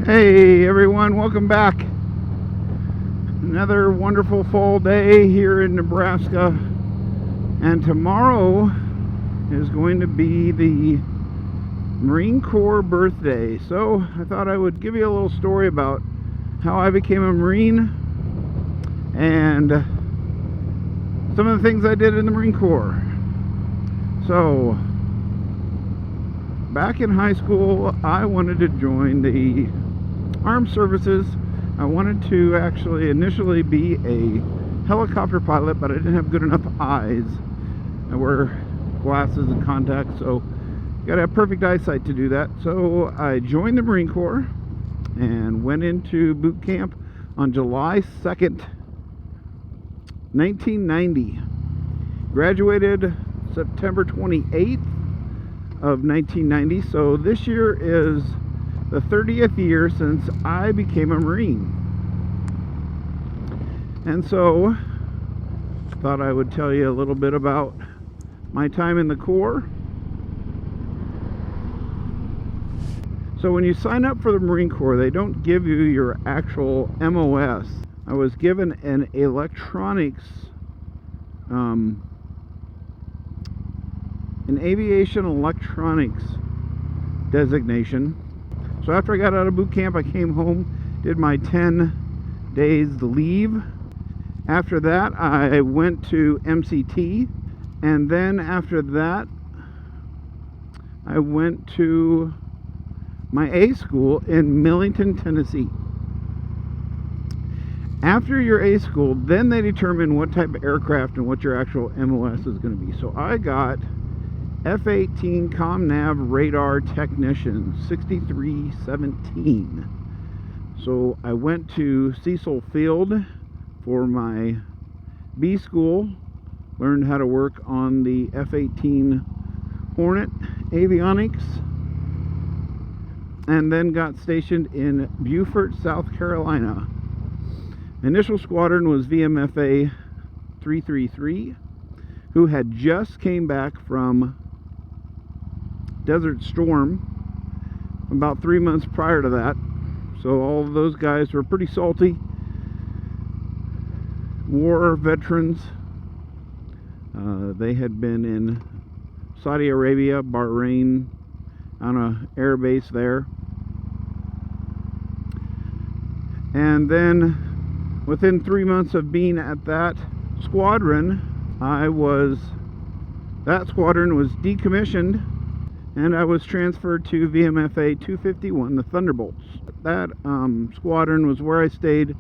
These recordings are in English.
Hey everyone, welcome back. Another wonderful fall day here in Nebraska, and tomorrow is going to be the Marine Corps birthday. So I thought I would give you a little story about how I became a Marine and some of the things I did in the Marine Corps. So back in high school, I wanted to join the Armed Services. I wanted to actually initially be a helicopter pilot, but I didn't have good enough eyes. I wear glasses and contacts, so you gotta have perfect eyesight to do that. So I joined the Marine Corps and went into boot camp on July 2nd, 1990. Graduated September 28th of 1990. So this year is the 30th year since I became a Marine. And so I thought I would tell you a little bit about my time in the Corps. So when you sign up for the Marine Corps, they don't give you your actual MOS. I was given an electronics, an aviation electronics designation. So after I got out of boot camp, I came home, did my 10 days leave. After that, I went to MCT, and then after that, I went to my A school in Millington, Tennessee. After your A school, then they determine what type of aircraft and what your actual MOS is going to be. So I got F-18 ComNav Radar Technician 6317. So I went to Cecil Field for my B school, learned how to work on the F-18 Hornet avionics, and then got stationed in Beaufort, South Carolina. Initial squadron was VMFA 333, who had just came back from Desert Storm about 3 months prior to that. So all of those guys were pretty salty war veterans. They had been in Saudi Arabia, Bahrain, on a air base there. And then within 3 months of being at that squadron, that squadron was decommissioned, and I was transferred to VMFA 251, the Thunderbolts. That squadron was where I stayed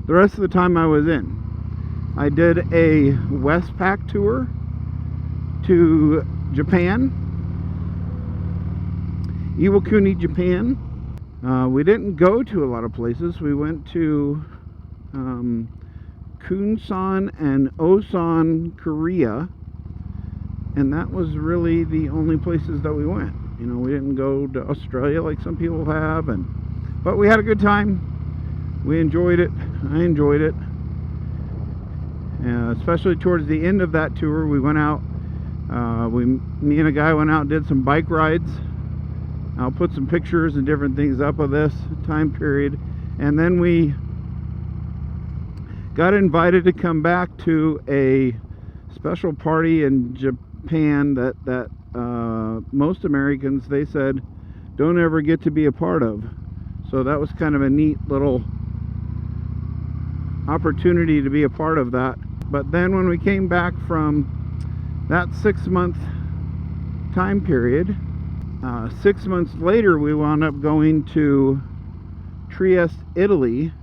the rest of the time I was in. I did a Westpac tour to Japan, Iwakuni, Japan. We didn't go to a lot of places. We went to Kunsan and Osan, Korea, and that was really the only places that we went. You know, we didn't go to Australia like some people have, but we had a good time. We enjoyed it. I enjoyed it. Especially towards the end of that tour, we went out. Me and a guy went out and did some bike rides. I'll put some pictures and different things up of this time period. And then we got invited to come back to a special party in Japan that most Americans, they said, don't ever get to be a part of. So that was kind of a neat little opportunity to be a part of that. But then when we came back from that 6-month time period, 6 months later we wound up going to Trieste, Italy,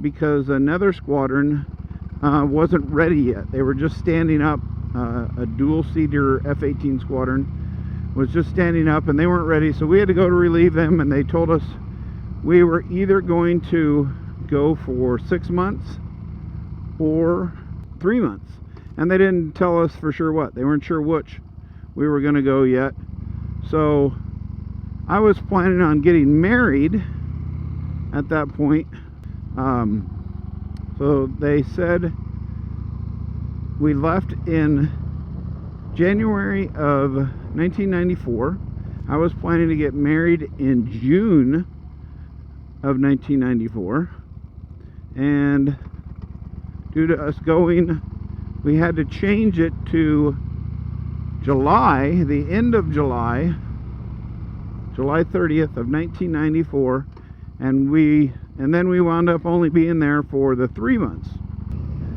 because another squadron wasn't ready yet. They were just standing up. A dual-seater F-18 squadron was just standing up, and they weren't ready, so we had to go to relieve them. And they told us we were either going to go for 6 months or 3 months, and they didn't tell us for sure what. They weren't sure which we were going to go yet. So I was planning on getting married at that point. So they said we left in January of 1994. I was planning to get married in June of 1994, and due to us going, we had to change it to July, the end of July 30th of 1994, and then we wound up only being there for the 3 months.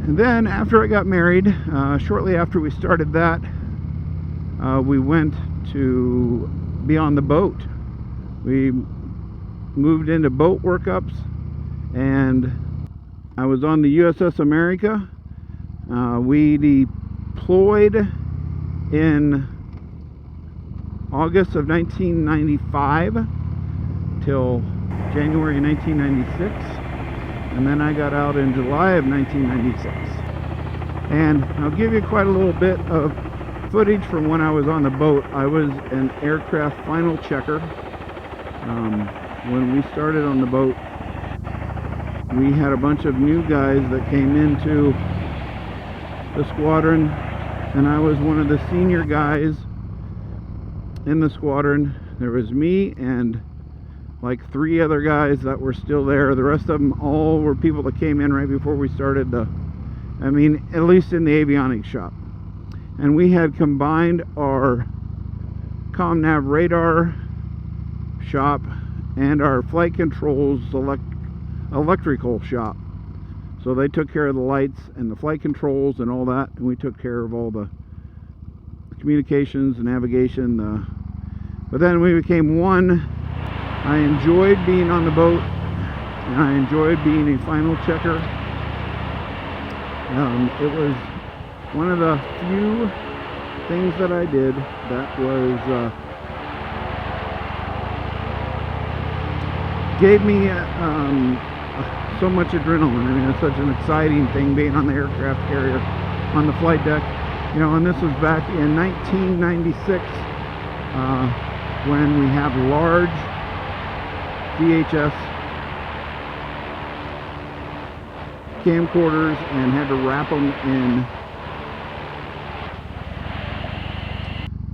And then after I got married, shortly after we started that, we went to be on the boat. We moved into boat workups, and I was on the USS America. We deployed in August of 1995 till January 1996, and then I got out in July of 1996. And I'll give you quite a little bit of footage from when I was on the boat. I was an aircraft final checker. When we started on the boat, we had a bunch of new guys that came into the squadron, and I was one of the senior guys in the squadron. There was me and like 3 other guys that were still there. The rest of them all were people that came in right before we started at least in the avionics shop. And we had combined our ComNav radar shop and our flight controls electrical shop. So they took care of the lights and the flight controls and all that, and we took care of all the communications and navigation. But then we became one. I enjoyed being on the boat, and I enjoyed being a final checker. It was one of the few things that I did that was gave me so much adrenaline. I mean, it's such an exciting thing being on the aircraft carrier on the flight deck. You know, and this was back in 1996 when we had large VHS camcorders and had to wrap them in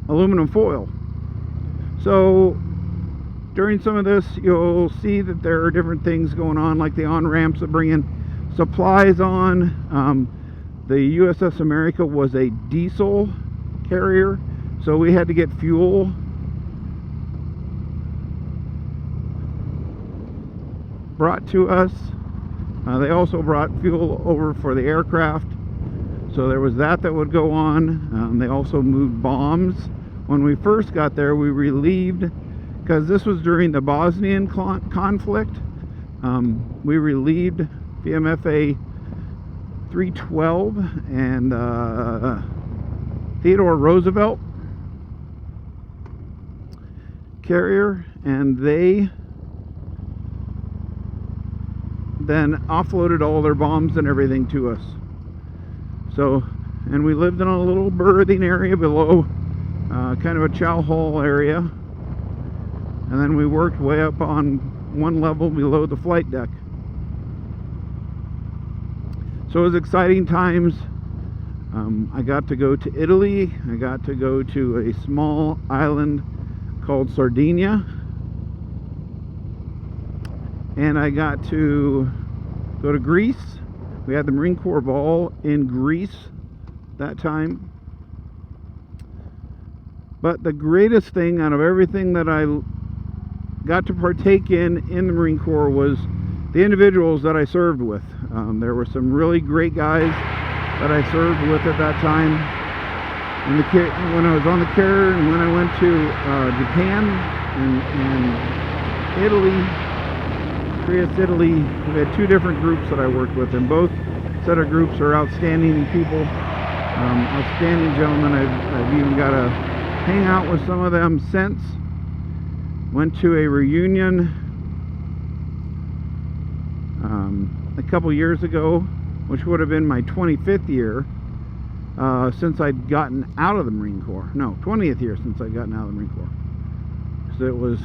aluminum foil. So during some of this, you'll see that there are different things going on, like the on-ramps that bring in supplies on. The USS America was a diesel carrier, so we had to get fuel. Brought to us. They also brought fuel over for the aircraft, so there was that would go on. They also moved bombs. When we first got there, we relieved, because this was during the Bosnian conflict, we relieved VMFA 312 and Theodore Roosevelt carrier, and they then offloaded all their bombs and everything to us. So, and we lived in a little berthing area below, kind of a chow hall area, and then we worked way up on one level below the flight deck. So it was exciting times. I got to go to Italy. I got to go to a small island called Sardinia, and I got to go to Greece. We had the Marine Corps Ball in Greece that time. But the greatest thing out of everything that I got to partake in the Marine Corps was the individuals that I served with. There were some really great guys that I served with at that time. When I was on the carrier, and when I went to Japan and Italy, Trieste, Italy, we had 2 different groups that I worked with, and both set of groups are outstanding people, outstanding gentlemen. I've even got to hang out with some of them since. Went to a reunion a couple years ago, which would have been my 25th year since I'd gotten out of the Marine Corps. No, 20th year since I'd gotten out of the Marine Corps. So it was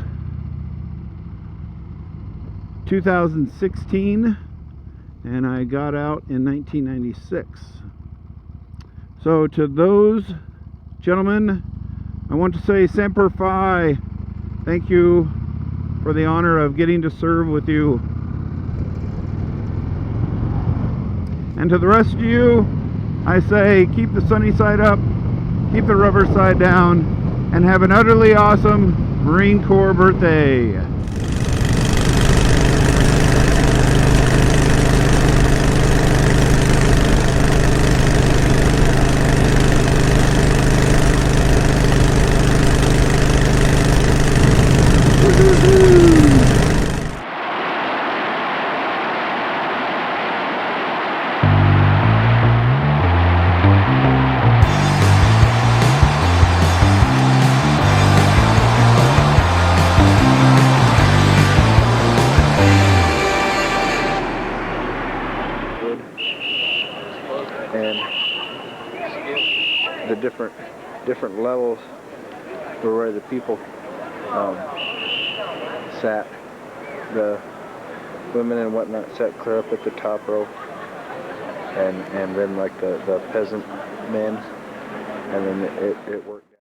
2016, and I got out in 1996. So to those gentlemen, I want to say Semper Fi. Thank you for the honor of getting to serve with you. And to the rest of you, I say keep the sunny side up, keep the rubber side down, and have an utterly awesome Marine Corps birthday. And the different levels were where the people sat. The women and whatnot sat clear up at the top row, and then like the peasant men, and then it worked.